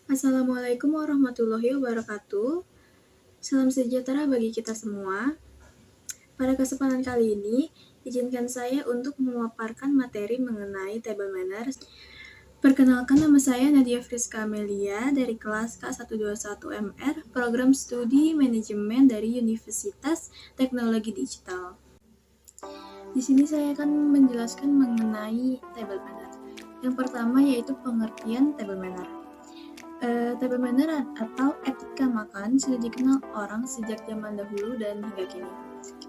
Assalamualaikum warahmatullahi wabarakatuh. Salam sejahtera bagi kita semua. Pada kesempatan kali ini, izinkan saya untuk memaparkan materi mengenai table manners. Perkenalkan, nama saya Nadia Friska Amelia dari kelas K121MR, Program Studi Manajemen dari Universitas Teknologi Digital. Di sini saya akan menjelaskan mengenai table manners. Yang pertama yaitu pengertian table manner. Table manner atau etika makan sudah dikenal orang sejak zaman dahulu dan hingga kini.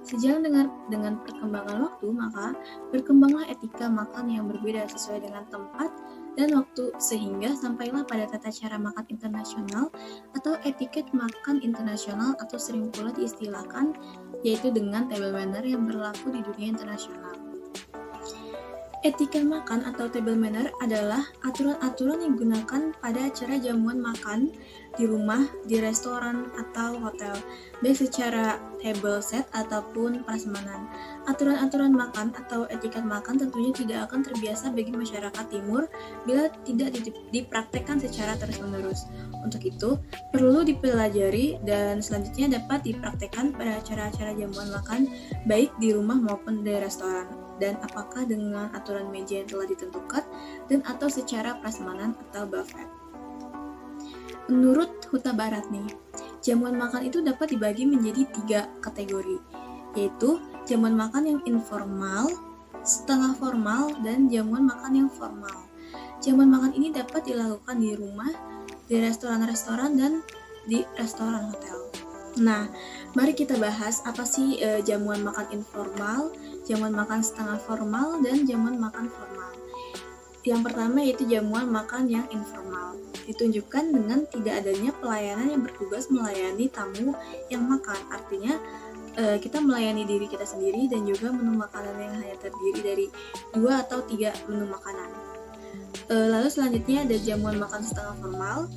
Sejalan dengan perkembangan waktu, maka berkembanglah etika makan yang berbeda sesuai dengan tempat dan waktu sehingga sampailah pada tata cara makan internasional atau etiket makan internasional atau sering pula diistilahkan yaitu dengan table manner yang berlaku di dunia internasional. Etika makan atau table manner adalah aturan-aturan yang digunakan pada acara jamuan makan di rumah, di restoran, atau hotel, baik secara table set ataupun prasmanan. Aturan-aturan makan atau etiket makan tentunya tidak akan terbiasa bagi masyarakat timur bila tidak dipraktekkan secara terus-menerus. Untuk itu, perlu dipelajari dan selanjutnya dapat dipraktekkan pada acara-acara jamuan makan baik di rumah maupun di restoran. Dan apakah dengan aturan meja yang telah ditentukan dan atau secara prasmanan atau buffet. Menurut Huta Barat nih, jamuan makan itu dapat dibagi menjadi 3 kategori, yaitu jamuan makan yang informal, setengah formal, dan jamuan makan yang formal. Jamuan makan ini dapat dilakukan di rumah, di restoran-restoran, dan di restoran hotel. Nah, mari kita bahas apa sih jamuan makan informal, jamuan makan setengah formal, dan jamuan makan formal. Yang pertama yaitu jamuan makan yang informal. Ditunjukkan dengan tidak adanya pelayanan yang bertugas melayani tamu yang makan. Artinya kita melayani diri kita sendiri dan juga menu makanan yang hanya terdiri dari 2 atau 3 menu makanan. Lalu selanjutnya ada jamuan makan setengah formal.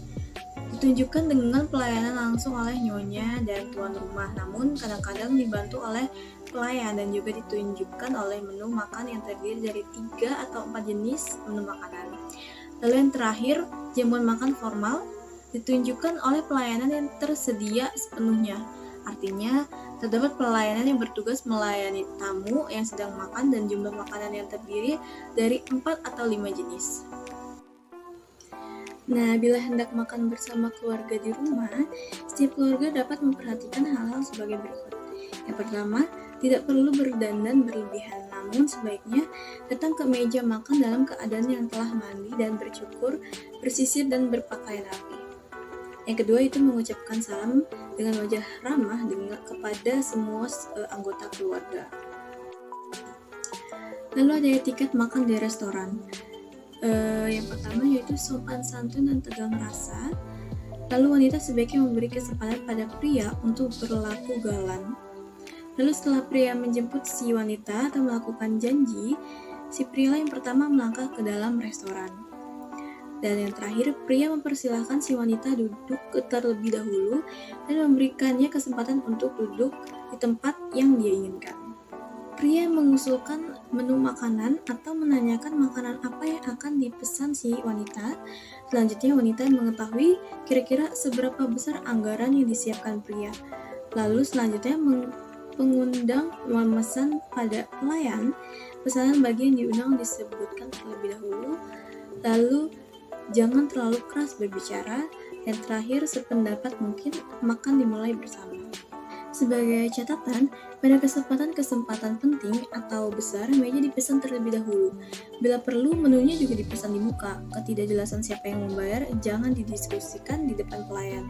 Ditunjukkan dengan pelayanan langsung oleh nyonya dan tuan rumah, namun kadang-kadang dibantu oleh pelayan dan juga ditunjukkan oleh menu makan yang terdiri dari 3 atau 4 jenis menu makanan. Lalu yang terakhir, jamuan makan formal ditunjukkan oleh pelayanan yang tersedia sepenuhnya. Artinya, terdapat pelayanan yang bertugas melayani tamu yang sedang makan dan jumlah makanan yang terdiri dari 4 atau 5 jenis. Nah, bila hendak makan bersama keluarga di rumah, setiap keluarga dapat memperhatikan hal-hal sebagai berikut. Yang pertama, tidak perlu berdandan berlebihan, namun sebaiknya datang ke meja makan dalam keadaan yang telah mandi dan bercukur, bersisir dan berpakaian rapi. Yang kedua itu mengucapkan salam dengan wajah ramah kepada semua anggota keluarga. Lalu ada etiket makan di restoran. Yang pertama yaitu sopan santun dan tegang rasa. Lalu wanita sebaiknya memberi kesempatan pada pria untuk berlaku galant. Lalu setelah pria menjemput si wanita atau melakukan janji, si pria yang pertama melangkah ke dalam restoran. Dan yang terakhir, pria mempersilahkan si wanita duduk terlebih dahulu dan memberikannya kesempatan untuk duduk di tempat yang dia inginkan. Pria mengusulkan menu makanan atau menanyakan makanan apa yang akan dipesan si wanita. Selanjutnya wanita mengetahui kira-kira seberapa besar anggaran yang disiapkan pria. Lalu selanjutnya pengundang memesan pada pelayan. Pesanan bagi yang diundang disebutkan terlebih dahulu. Lalu jangan terlalu keras berbicara. Dan terakhir sependapat mungkin makan dimulai bersama. Sebagai catatan, pada kesempatan penting atau besar, meja dipesan terlebih dahulu. Bila perlu, menunya juga dipesan di muka. Ketidakjelasan siapa yang membayar jangan didiskusikan di depan pelayan.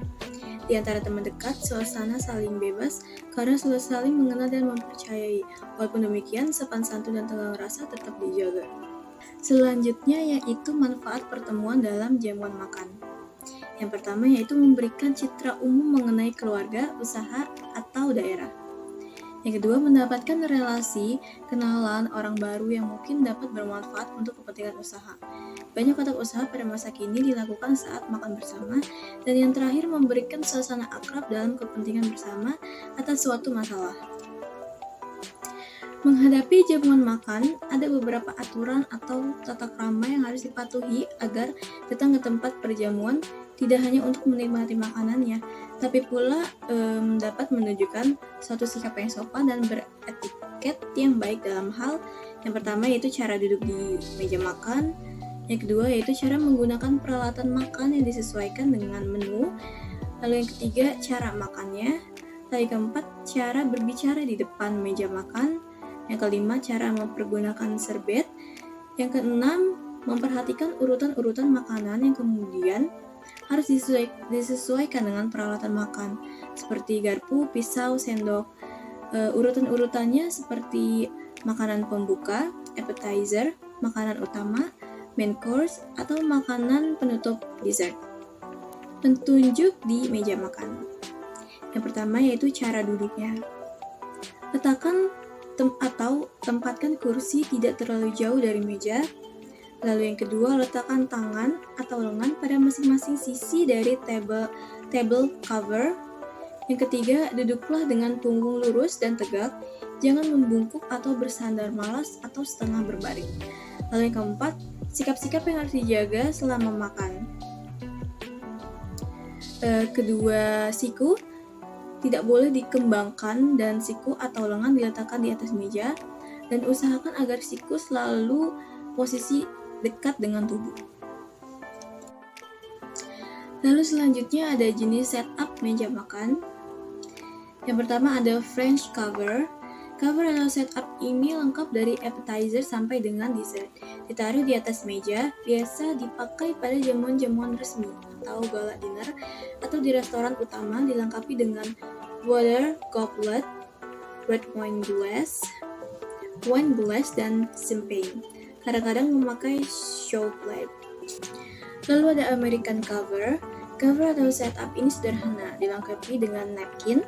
Di antara teman dekat, suasana saling bebas karena sudah saling mengenal dan mempercayai. Walaupun demikian, sopan santun dan tegang rasa tetap dijaga. Selanjutnya yaitu manfaat pertemuan dalam jamuan makan. Yang pertama yaitu memberikan citra umum mengenai keluarga, usaha, atau daerah. Yang kedua, mendapatkan relasi, kenalan orang baru yang mungkin dapat bermanfaat untuk kepentingan usaha. Banyak kotak usaha pada masa kini dilakukan saat makan bersama. Dan yang terakhir, memberikan suasana akrab dalam kepentingan bersama atas suatu masalah. Menghadapi jamuan makan, ada beberapa aturan atau tata krama yang harus dipatuhi agar datang ke tempat perjamuan tidak hanya untuk menikmati makanannya, tapi pula dapat menunjukkan suatu sikap yang sopan dan beretiket yang baik dalam hal yang pertama yaitu cara duduk di meja makan, yang kedua yaitu cara menggunakan peralatan makan yang disesuaikan dengan menu, lalu yang ketiga cara makannya, lalu yang keempat cara berbicara di depan meja makan, yang kelima, cara mempergunakan serbet. Yang keenam, memperhatikan urutan-urutan makanan yang kemudian harus disesuaikan dengan peralatan makan, seperti garpu, pisau, sendok. Urutan-urutannya seperti makanan pembuka, appetizer, makanan utama, main course, atau makanan penutup dessert. Petunjuk di meja makan. Yang pertama yaitu cara duduknya. Letakkan atau tempatkan kursi tidak terlalu jauh dari meja. Lalu yang kedua, letakkan tangan atau lengan pada masing-masing sisi dari table cover. Yang ketiga, duduklah dengan punggung lurus dan tegak, jangan membungkuk atau bersandar malas atau setengah berbaring. Lalu yang keempat, sikap-sikap yang harus dijaga selama makan. Kedua, siku tidak boleh dikembangkan dan siku atau lengan diletakkan di atas meja, dan usahakan agar siku selalu posisi dekat dengan tubuh. Lalu selanjutnya ada jenis setup meja makan. Yang pertama ada French cover. Cover atau setup ini lengkap dari appetizer sampai dengan dessert. Ditaruh di atas meja, biasa dipakai pada jamuan-jamuan resmi atau gala dinner atau di restoran utama, dilengkapi dengan water goblet, red wine glass, dan champagne. Kadang-kadang memakai show plate. Lalu ada American cover. Cover atau setup ini sederhana, dilengkapi dengan napkin,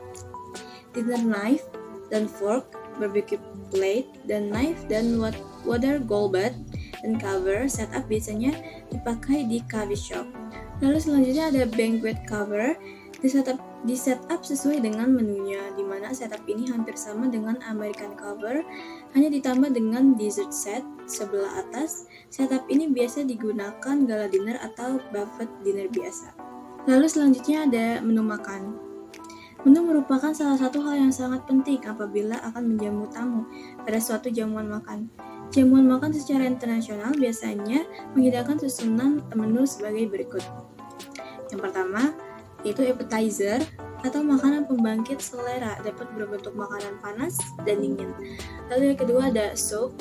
dinner knife dan fork, barbecue plate dan knife, dan water goblet dan cover. Setup biasanya dipakai di coffee shop. Lalu selanjutnya ada banquet cover. Di setup sesuai dengan menunya, di mana setup ini hampir sama dengan American cover, hanya ditambah dengan dessert set sebelah atas. Setup ini biasa digunakan gala dinner atau buffet dinner biasa. Lalu selanjutnya ada menu makan. Menu merupakan salah satu hal yang sangat penting apabila akan menjamu tamu pada suatu jamuan makan. Jamuan makan secara internasional biasanya menghidangkan susunan menu sebagai berikut. Yang pertama, yaitu appetizer atau makanan pembangkit selera, dapat berbentuk makanan panas dan dingin. Lalu yang kedua ada soup.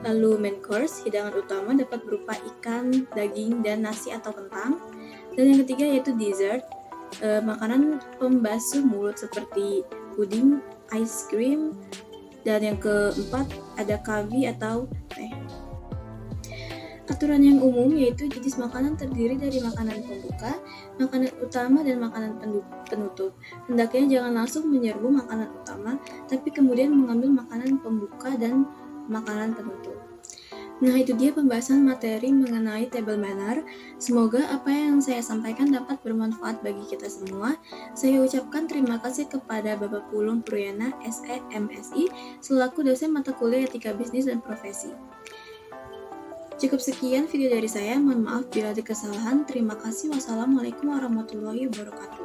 Lalu main course, hidangan utama dapat berupa ikan, daging, dan nasi atau kentang. Dan yang ketiga yaitu dessert, makanan pembasuh mulut seperti puding, ice cream. Dan yang keempat ada kavi atau teh. Aturan yang umum yaitu jenis makanan terdiri dari makanan pembuka, makanan utama, dan makanan penutup. Hendaknya jangan langsung menyerbu makanan utama, tapi kemudian mengambil makanan pembuka dan makanan penutup. Nah, itu dia pembahasan materi mengenai table manner. Semoga apa yang saya sampaikan dapat bermanfaat bagi kita semua. Saya ucapkan terima kasih kepada Bapak Pulung Pruyana, SE MSI, selaku dosen mata kuliah Etika Bisnis dan Profesi. Cukup sekian video dari saya, mohon maaf bila ada kesalahan. Terima kasih. Wassalamualaikum warahmatullahi wabarakatuh.